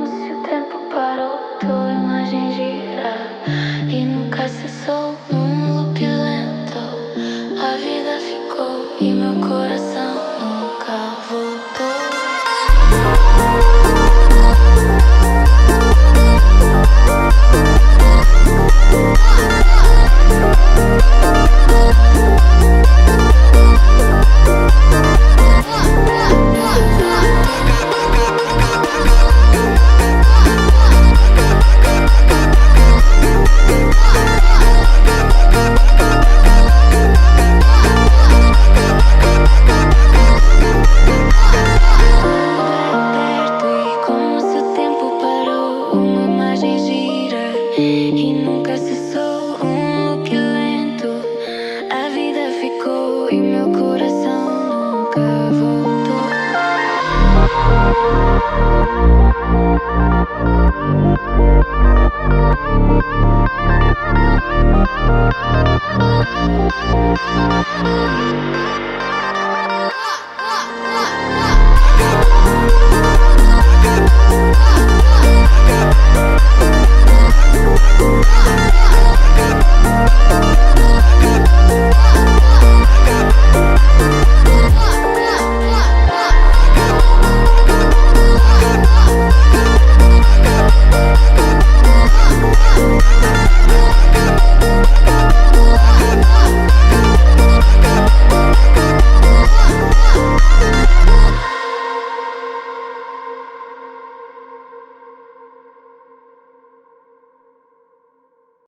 se o tempo parou, tua imagem gira e nunca cessou num loop lento. A vida ficou e meu coração nunca voltou. E nunca cessou um loop lento. A vida ficou e meu coração nunca voltou.